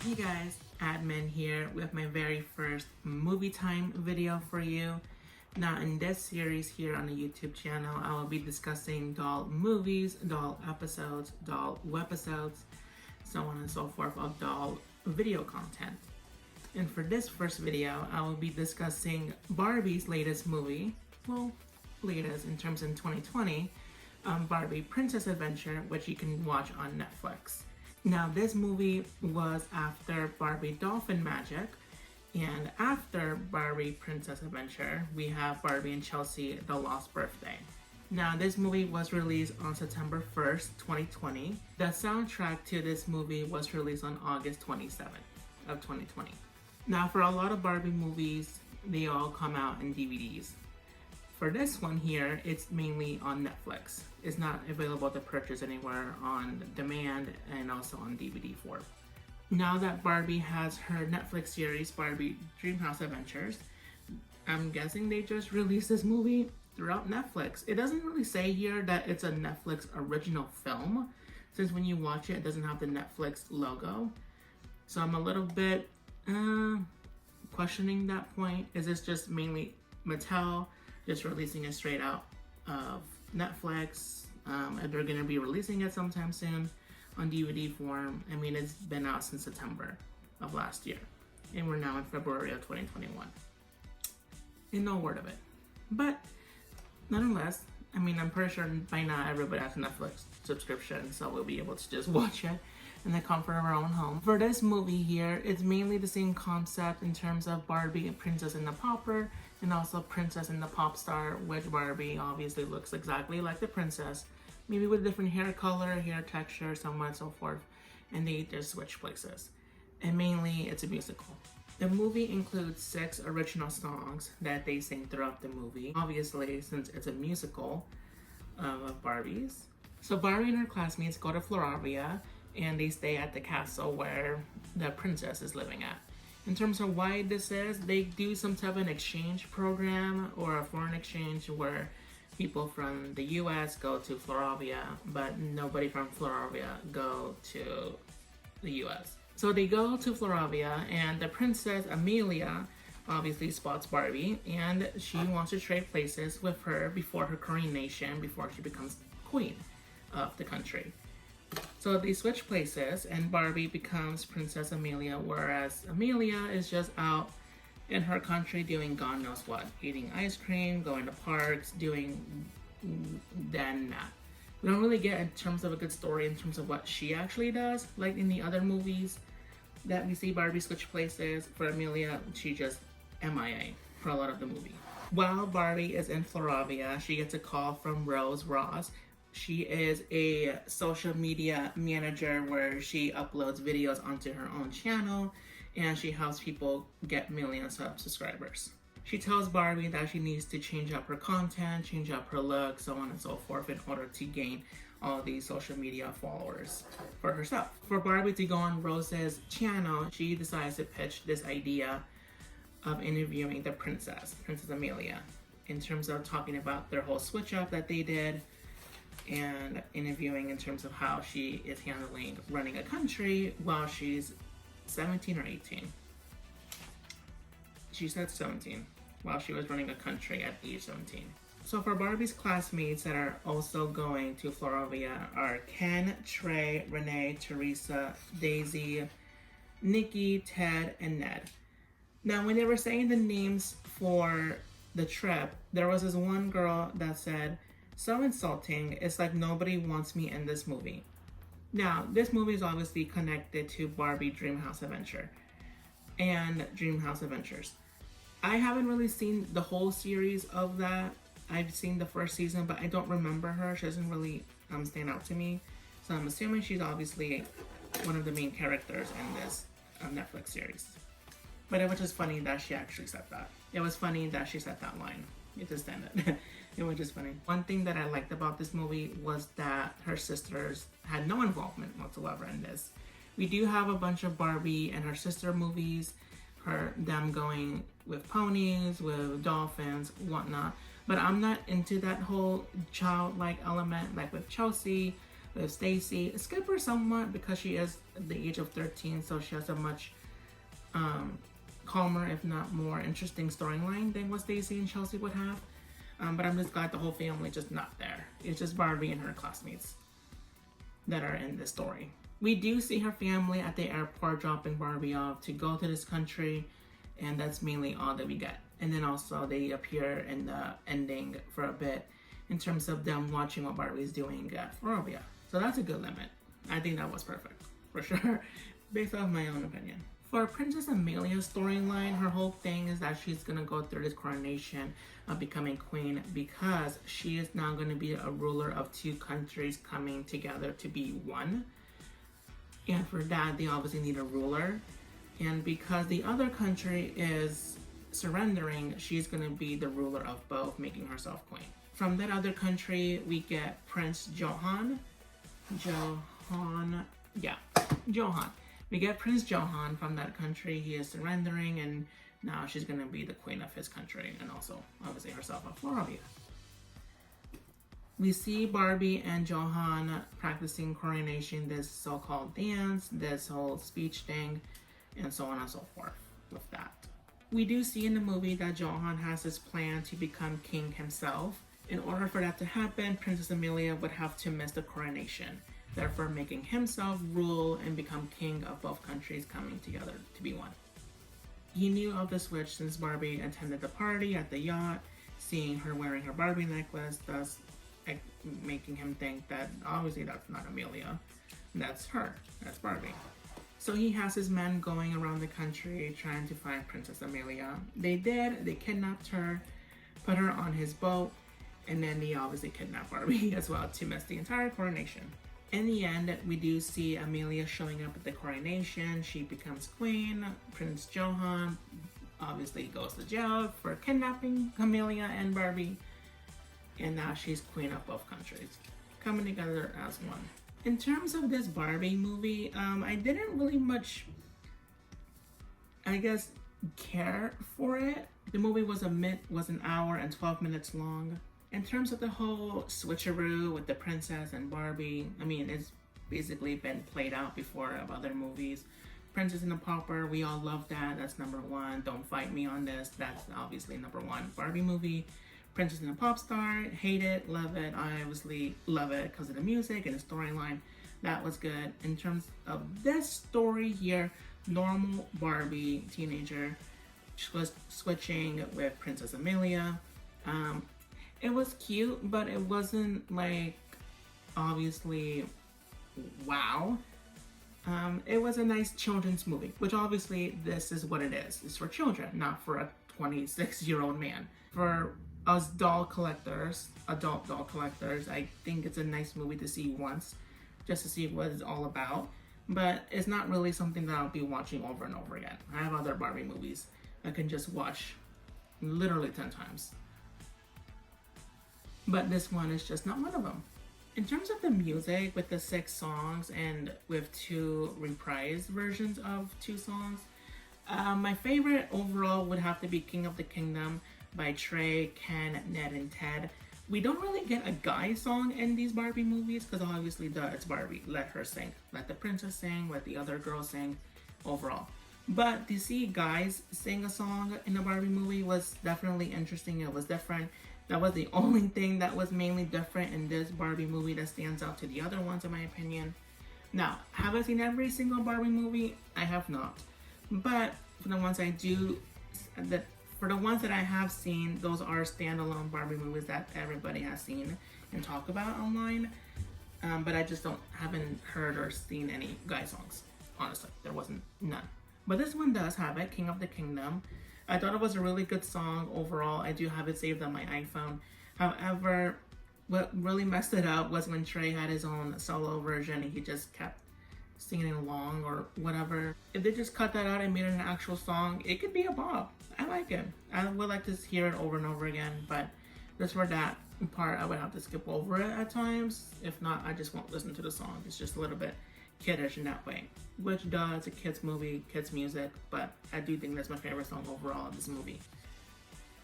Hey guys, admin here with my very first movie time video for you. Now in this series here on the YouTube channel, I will be discussing doll movies, doll episodes, doll webisodes, so on and so forth of doll video content. And for this first video, I will be discussing Barbie's latest movie, well, latest in terms in 2020, Barbie Princess Adventure, which you can watch on Netflix. Now, this movie was after Barbie Dolphin Magic, and after Barbie Princess Adventure, we have Barbie and Chelsea The Lost Birthday. Now, this movie was released on September 1st, 2020. The soundtrack to this movie was released on August 27th of 2020. Now, for a lot of Barbie movies, they all come out in DVDs. For this one here, it's mainly on Netflix. It's not available to purchase anywhere on demand and also on DVD form. Now that Barbie has her Netflix series, Barbie Dreamhouse Adventures, I'm guessing they just released this movie throughout Netflix. It doesn't really say here that it's a Netflix original film, since when you watch it, it doesn't have the Netflix logo. So I'm a little bit questioning that point. Is this just mainly Mattel just releasing it straight out of Netflix? And they're gonna be releasing it sometime soon on DVD form. I mean, it's been out since September of last year, and we're now in February of 2021. And no word of it. But nonetheless, I mean, I'm pretty sure by now everybody has a Netflix subscription, so we'll be able to just watch it in the comfort of our own home. For this movie here, it's mainly the same concept in terms of Barbie and Princess and the Pauper, and also Princess and the Pop Star, which Barbie obviously looks exactly like the princess, maybe with different hair color, hair texture, so on and so forth, and they just switch places. And mainly, it's a musical. The movie includes 6 original songs that they sing throughout the movie, obviously since it's a musical of Barbie's. So Barbie and her classmates go to Floravia, and they stay at the castle where the princess is living at. In terms of why this is, they do some type of an exchange program or a foreign exchange where people from the US go to Floravia, but nobody from Floravia go to the US. So they go to Floravia, and the princess Amelia obviously spots Barbie, and she wants to trade places with her before her coronation, before she becomes queen of the country. So they switch places, and Barbie becomes Princess Amelia, whereas Amelia is just out in her country doing God knows what, eating ice cream, going to parks, doing that. We don't really get in terms of a good story in terms of what she actually does, like in the other movies that we see Barbie switch places. For Amelia, she just MIA for a lot of the movie. While Barbie is in Floravia, she gets a call from Rose Ross. She is a social media manager where she uploads videos onto her own channel, and she helps people get millions of subscribers. She tells Barbie that she needs to change up her content, change up her look, so on and so forth, in order to gain all these social media followers for herself. For Barbie to go on Rose's channel, she decides to pitch this idea of interviewing the Princess Amelia, in terms of talking about their whole switch up that they did, and interviewing in terms of how she is handling running a country while she's 17 or 18. She said 17, while she was running a country at age 17. So for Barbie's classmates that are also going to Floravia are Ken, Trey, Renee, Teresa, Daisy, Nikki, Ted, and Ned. Now, when they were saying the names for the trip, there was this one girl that said, "So insulting, it's like nobody wants me in this movie." Now, this movie is obviously connected to Barbie Dreamhouse Adventure and Dreamhouse Adventures. I haven't really seen the whole series of that. I've seen the first season, but I don't remember her. She doesn't really stand out to me. So I'm assuming she's obviously one of the main characters in this Netflix series. But it was just funny that she actually said that. It was funny that she said that line. You just stand it. It was just funny. One thing that I liked about this movie was that her sisters had no involvement whatsoever in this. We do have a bunch of Barbie and her sister movies, them going with ponies, with dolphins, whatnot. But I'm not into that whole childlike element, like with Chelsea, with Stacy. Skip her somewhat because she is the age of 13, so she has a much calmer, if not more interesting storyline than what Stacy and Chelsea would have. But I'm just glad the whole family just not there. It's just Barbie and her classmates that are in this story. We do see her family at the airport dropping Barbie off to go to this country, and that's mainly all that we get. And then also they appear in the ending for a bit in terms of them watching what Barbie's doing at Florida. So that's a good limit. I think that was perfect, for sure, based off my own opinion. For Princess Amelia's storyline, her whole thing is that she's gonna go through this coronation of becoming queen because she is now gonna be a ruler of two countries coming together to be one. And for that, they obviously need a ruler. And because the other country is surrendering, she's gonna be the ruler of both, making herself queen. From that other country, we get Prince Johan. Johan. We get Prince Johan from that country. He is surrendering, and now she's gonna be the queen of his country, and also obviously herself of Florida. We see Barbie and Johan practicing coronation, this so-called dance, this whole speech thing, and so on and so forth with that. We do see in the movie that Johan has this plan to become king himself. In order for that to happen, Princess Amelia would have to miss the coronation, therefore making himself rule and become king of both countries coming together to be one. He knew of the switch since Barbie attended the party at the yacht, seeing her wearing her Barbie necklace, thus making him think that obviously that's not Amelia, that's her, that's Barbie. So he has his men going around the country trying to find Princess Amelia. They kidnapped her, put her on his boat, and then they obviously kidnapped Barbie as well to miss the entire coronation. In the end, we do see Amelia showing up at the coronation. She becomes queen. Prince Johan obviously goes to jail for kidnapping Amelia and Barbie. And now she's queen of both countries, coming together as one. In terms of this Barbie movie, I didn't really much, care for it. The movie was an hour and 12 minutes long. In terms of the whole switcheroo with the princess and Barbie, it's basically been played out before of other movies. Princess and the Pauper, we all love that. That's number one. Don't fight me on this. That's obviously number one. Barbie movie. Princess and the Pop Star, hate it, love it. I obviously love it because of the music and the storyline. That was good. In terms of this story here, normal Barbie teenager was switching with Princess Amelia. It was cute, but it wasn't obviously wow. It was a nice children's movie, which obviously this is what it is. It's for children, not for a 26-year-old man. For us adult doll collectors, I think it's a nice movie to see once, just to see what it's all about. But it's not really something that I'll be watching over and over again. I have other Barbie movies I can just watch literally 10 times. But this one is just not one of them. In terms of the music, with the 6 songs and with 2 reprised versions of 2 songs, my favorite overall would have to be King of the Kingdom by Trey, Ken, Ned, and Ted. We don't really get a guy song in these Barbie movies because obviously it's Barbie. Let her sing. Let the princess sing. Let the other girls sing overall. But to see guys sing a song in a Barbie movie was definitely interesting. It was different. That was the only thing that was mainly different in this Barbie movie that stands out to the other ones in my opinion. Now, have I seen every single Barbie movie? I have not. But for the ones that I have seen, those are standalone Barbie movies that everybody has seen and talk about online. But I just haven't heard or seen any guy songs. Honestly, there wasn't none. But this one does have it, King of the Kingdom. I thought it was a really good song overall. I do have it saved on my iPhone. However, what really messed it up was when Trey had his own solo version and he just kept singing along or whatever. If they just cut that out and made it an actual song, it could be a bop. I like it. I would like to hear it over and over again, but just for that part, I would have to skip over it at times. If not, I just won't listen to the song. It's just a little bit kiddish in that way. Which it's a kids movie, kids music, but I do think that's my favorite song overall of this movie.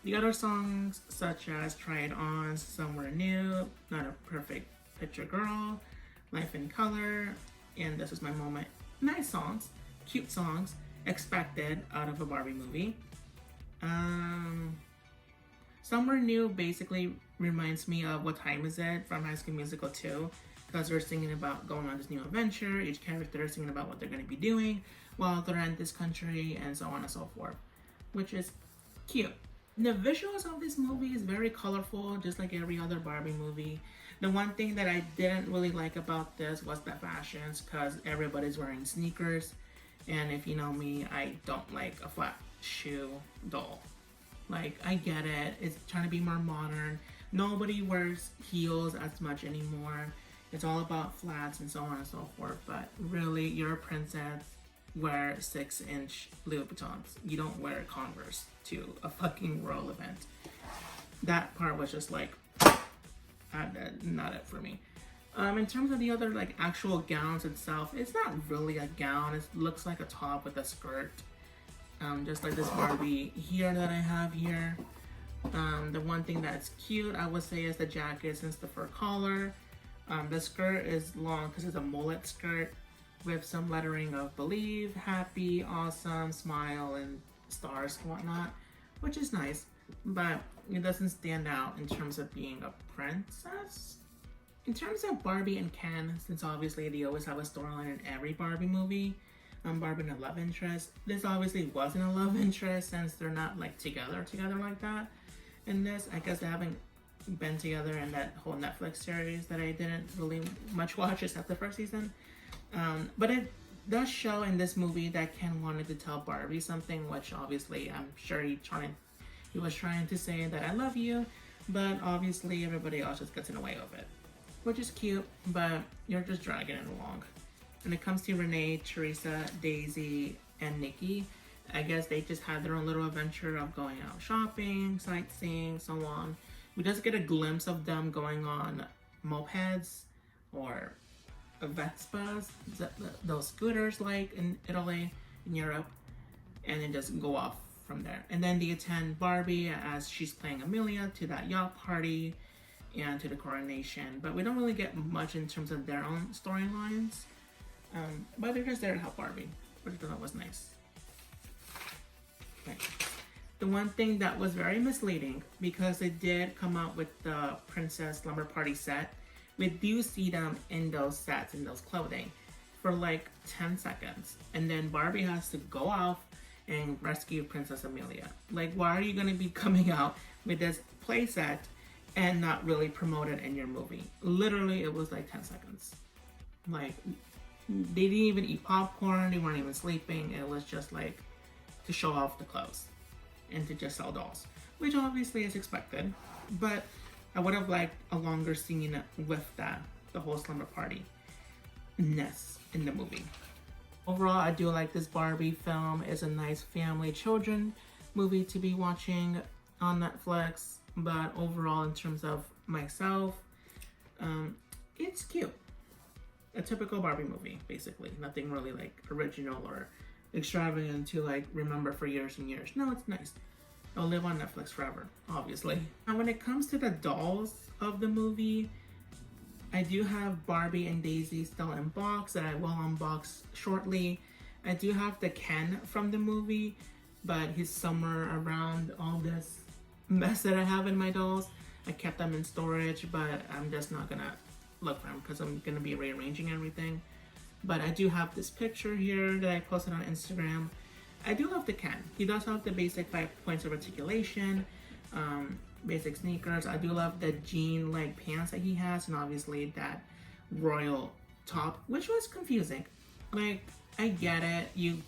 The other songs, such as Try It On, Somewhere New, Not a Perfect Picture Girl, Life in Color, and This Is My Moment. Nice songs, cute songs, expected out of a Barbie movie. Somewhere New basically reminds me of What Time Is It from High School Musical 2, because they're singing about going on this new adventure. Each character is singing about what they're going to be doing while they're in this country, and so on and so forth, which is cute. The visuals of this movie is very colorful, just like every other Barbie movie. The one thing that I didn't really like about this was the fashions, because everybody's wearing sneakers, and if you know me, I don't like a flat shoe doll. Like, I get it, it's trying to be more modern. Nobody wears heels as much anymore. It's all about flats and so on and so forth, but really, you're a princess, wear 6-inch Louis Vuittons. You don't wear Converse to a fucking royal event. That part was just like, not it for me. In terms of the other like actual gowns itself, it's not really a gown. It looks like a top with a skirt. Just like this Barbie here that I have here. The one thing that's cute, I would say, is the jacket, since the fur collar. The skirt is long because it's a mullet skirt with some lettering of believe, happy, awesome, smile, and stars and whatnot, which is nice, but it doesn't stand out in terms of being a princess. In terms of Barbie and Ken, since obviously they always have a storyline in every Barbie movie, Barbie and a love interest. This obviously wasn't a love interest since they're not like together like that. In this, I guess they haven't been together in that whole Netflix series that I didn't really much watch except the first season. But it does show in this movie that Ken wanted to tell Barbie something, which obviously I'm sure he was trying to say that I love you, but obviously everybody else just gets in the way of it, which is cute, but you're just dragging it along. When it comes to Renee, Teresa, Daisy, and Nikki, I guess they just had their own little adventure of going out shopping, sightseeing, so on. We just get a glimpse of them going on mopeds or Vespas, those scooters like in Italy, in Europe, and then just go off from there. And then they attend Barbie as she's playing Amelia to that yacht party and to the coronation. But we don't really get much in terms of their own storylines. But they're just there to help Barbie, which I thought was nice. Okay. The one thing that was very misleading, because they did come out with the Princess Slumber Party set, we do see them in those sets, in those clothing, for like 10 seconds. And then Barbie has to go off and rescue Princess Amelia. Like, why are you going to be coming out with this playset and not really promote it in your movie? Literally, it was like 10 seconds. Like, they didn't even eat popcorn, they weren't even sleeping. It was just like to show off the clothes and to just sell dolls, which obviously is expected, but I would have liked a longer scene with that, the whole slumber party-ness in the movie. Overall, I do like this Barbie film. It's a nice family children movie to be watching on Netflix, but overall, in terms of myself, it's cute. A typical Barbie movie, basically. Nothing really like original or extravagant to like remember for years and years. No, it's nice. It'll live on Netflix forever, obviously. Now, when it comes to the dolls of the movie, I do have Barbie and Daisy still in box that I will unbox shortly. I do have the Ken from the movie, but he's somewhere around all this mess that I have in my dolls. I kept them in storage, but I'm just not gonna look for them because I'm gonna be rearranging everything. But I do have this picture here that I posted on Instagram. I do love the Ken. He does have the basic 5 points of articulation, basic sneakers. I do love the jean leg pants that he has, and obviously that royal top, which was confusing. Like, I get it, you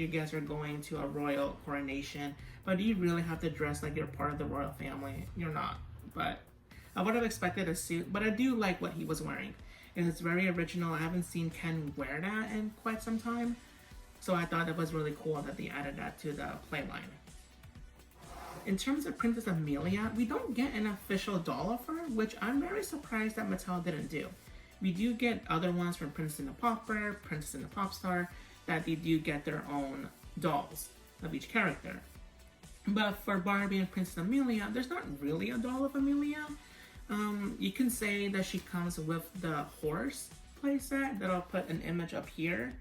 guys are going to a royal coronation, but do you really have to dress like you're part of the royal family? You're not. But I would have expected a suit, but I do like what he was wearing. And it's very original. I haven't seen Ken wear that in quite some time. So I thought it was really cool that they added that to the playline. In terms of Princess Amelia, we don't get an official doll of her, which I'm very surprised that Mattel didn't do. We do get other ones from Princess and the Pauper, Princess and the Popstar, that they do get their own dolls of each character. But for Barbie and Princess Amelia, there's not really a doll of Amelia. You can say that she comes with the horse playset that I'll put an image up here.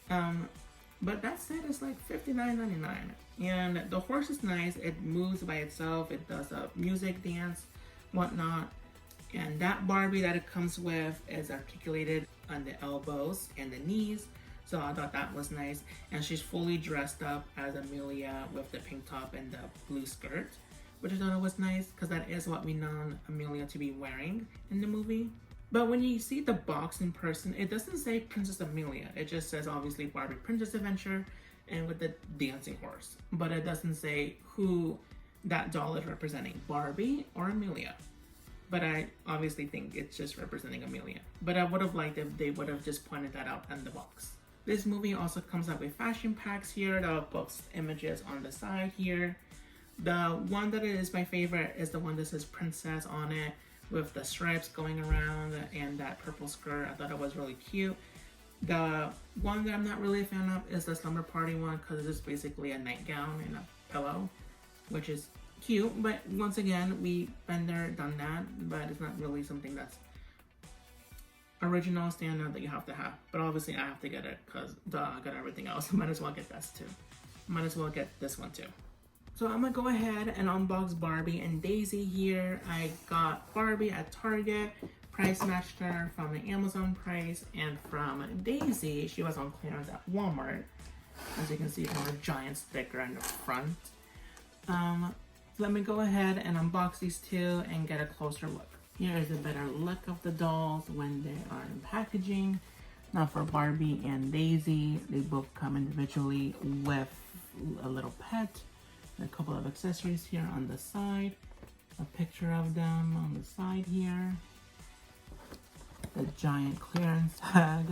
But that set is like $59.99. And the horse is nice. It moves by itself. It does a music, dance, whatnot. And that Barbie that it comes with is articulated on the elbows and the knees. So I thought that was nice. And she's fully dressed up as Amelia with the pink top and the blue skirt, which I thought was nice because that is what we know Amelia to be wearing in the movie. But when you see the box in person, it doesn't say Princess Amelia. It just says obviously Barbie Princess Adventure and with the dancing horse. But it doesn't say who that doll is representing, Barbie or Amelia. But I obviously think it's just representing Amelia. But I would have liked if they would have just pointed that out in the box. This movie also comes up with fashion packs here that will post images on the side here. The one that is my favorite is the one that says Princess on it, with the stripes going around and that purple skirt. I thought it was really cute. The one that I'm not really a fan of is the slumber party one because it's just basically a nightgown and a pillow, which is cute. But once again, we've been there, done that, but it's not really something that's original standard that you have to have. But obviously I have to get it because I got everything else. Might as well get this too. Might as well get this one too. So I'm gonna go ahead and unbox Barbie and Daisy here. I got Barbie at Target, price matched her from the Amazon price, and from Daisy, she was on clearance at Walmart. As you can see from the giant sticker on the front. Let me go ahead and unbox these two and get a closer look. Here is a better look of the dolls when they are in packaging. Now for Barbie and Daisy, they both come individually with a little pet. A couple of accessories here on the side, a picture of them on the side here, the giant clearance tag,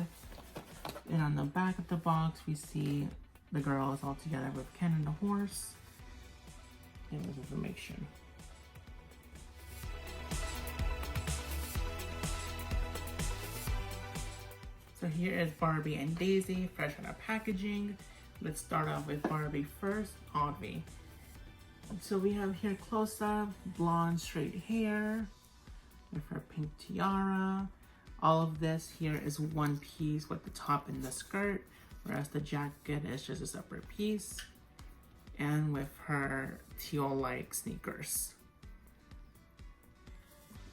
and on the back of the box we see the girls all together with Ken and the horse, and this information. So here is Barbie and Daisy, fresh out of packaging. Let's start off with Barbie first, Audrey. So we have here close up, blonde straight hair with her pink tiara. All of this here is one piece with the top and the skirt, whereas the jacket is just a separate piece. And with her teal-like sneakers.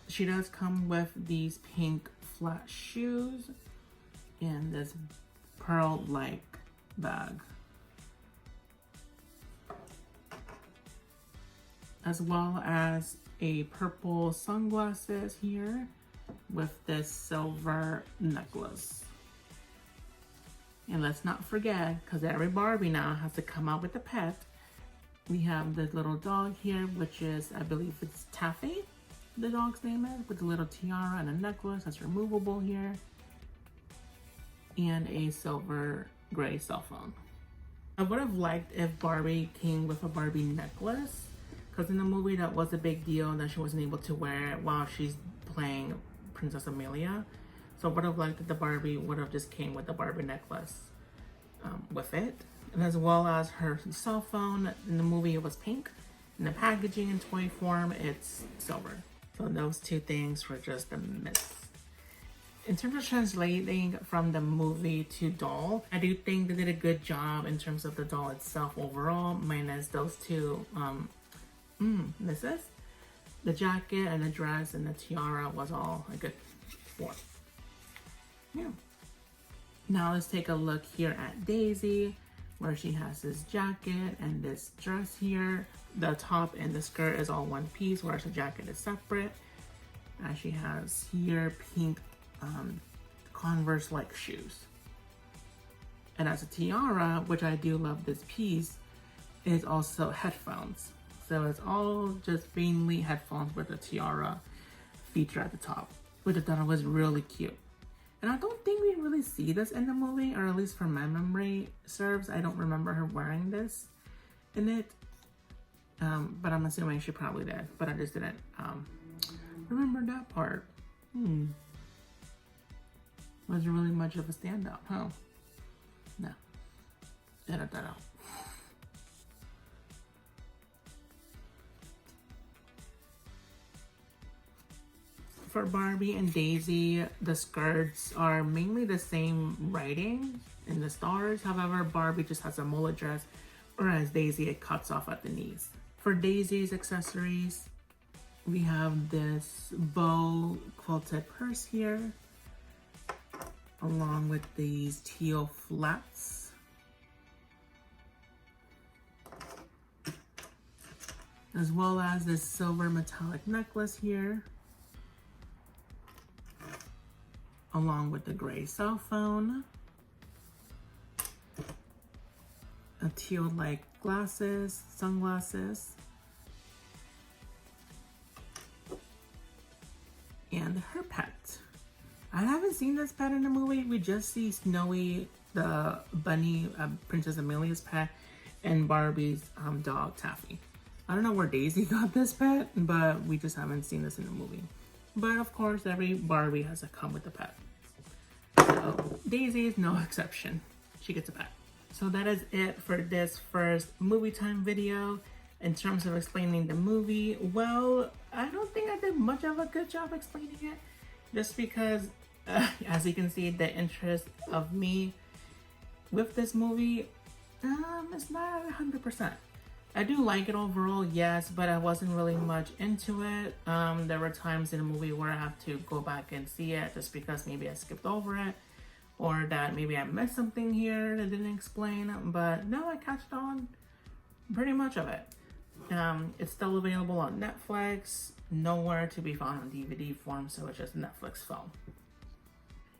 She does come with these pink flat shoes and this pearl-like bag, as well as a purple sunglasses here with this silver necklace. And let's not forget, because every Barbie now has to come out with a pet, we have the little dog here, which is, I believe it's Taffy, the dog's name is, with a little tiara and a necklace that's removable here, and a silver gray cell phone. I would have liked if Barbie came with a Barbie necklace, because in the movie that was a big deal that she wasn't able to wear it while she's playing Princess Amelia. So I would have liked that the Barbie would have just came with the Barbie necklace with it. And as well as her cell phone. In the movie it was pink. In the packaging and toy form it's silver. So those two things were just a miss. In terms of translating from the movie to doll, I do think they did a good job in terms of the doll itself overall, minus those two misses. The jacket and the dress and the tiara was all a good form. Yeah. Now let's take a look here at Daisy, where she has this jacket and this dress here. The top and the skirt is all one piece, whereas the jacket is separate. And she has here pink Converse-like shoes. And as a tiara, which I do love this piece, is also headphones. So it's all just mainly headphones with a tiara feature at the top, which I thought was really cute. And I don't think we really see this in the movie, or at least from my memory serves, I don't remember her wearing this in it. But I'm assuming she probably did, but I just didn't remember that part. Wasn't really much of a standout, huh? No. Edit that out. For Barbie and Daisy, the skirts are mainly the same writing in the stars. However, Barbie just has a mullet dress, whereas Daisy, it cuts off at the knees. For Daisy's accessories, we have this bow quilted purse here, along with these teal flats. As well as this silver metallic necklace here, along with the gray cell phone, a teal-like glasses, sunglasses, and her pet. I haven't seen this pet in the movie. We just see Snowy, the bunny, Princess Amelia's pet, and Barbie's dog, Taffy. I don't know where Daisy got this pet, but we just haven't seen this in the movie. But of course, every Barbie has to come with a pet. So Daisy is no exception. She gets a pet. So that is it for this first movie time video. In terms of explaining the movie, well, I don't think I did much of a good job explaining it. Just because, as you can see, the interest of me with this movie, it's not 100%. I do like it overall, yes, but I wasn't really much into it. There were times in the movie where I have to go back and see it just because maybe I skipped over it, or that maybe I missed something here that didn't explain. But no, I catched on pretty much of it. It's still available on Netflix, nowhere to be found on DVD form, so it's just Netflix film.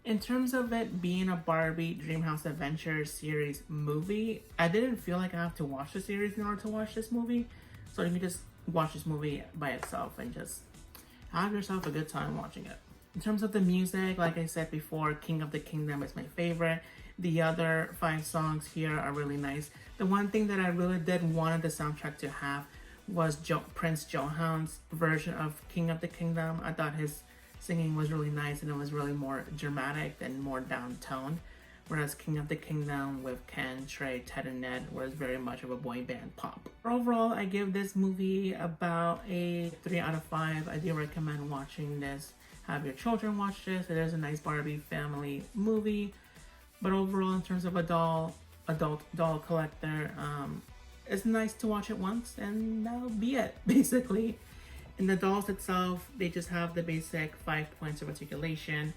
In terms of it being a Barbie Dreamhouse Adventure series movie, I didn't feel like I have to watch the series in order to watch this movie. So you can just watch this movie by itself and just have yourself a good time watching it. In terms of the music, like I said before, King of the Kingdom is my favorite. The other 5 songs here are really nice. The one thing that I really did wanted the soundtrack to have was Prince Johan's version of King of the Kingdom. I thought his singing was really nice and it was really more dramatic and more down-toned. Whereas King of the Kingdom with Ken, Trey, Ted, and Ned was very much of a boy band pop. Overall, I give this movie about a 3 out of 5. I do recommend watching this. Have your children watch this. It is a nice Barbie family movie. But overall, in terms of a adult doll collector, it's nice to watch it once and that'll be it, basically. In the dolls itself, they just have the basic 5 points of articulation,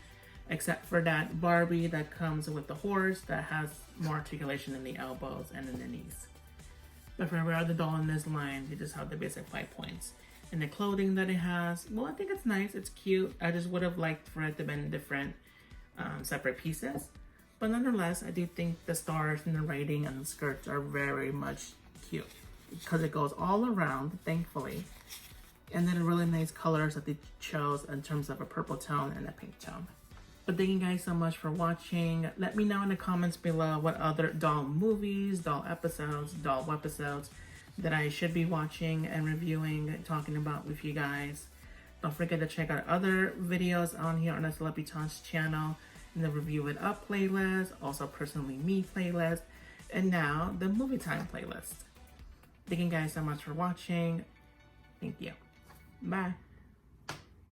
except for that Barbie that comes with the horse that has more articulation in the elbows and in the knees. But for every other doll in this line, they just have the basic 5 points. And the clothing that it has, well, I think it's nice, it's cute. I just would have liked for it to be in different separate pieces. But nonetheless, I do think the stars and the writing and the skirts are very much cute because it goes all around, thankfully. And then really nice colors that they chose in terms of a purple tone and a pink tone. But thank you guys so much for watching. Let me know in the comments below what other doll movies, doll episodes, doll webisodes that I should be watching and reviewing, talking about with you guys. Don't forget to check out other videos on here on the Celebritants channel in the Review It Up playlist, also Personally Me playlist, and now the Movie Time playlist. Thank you guys so much for watching. Thank you. Bye.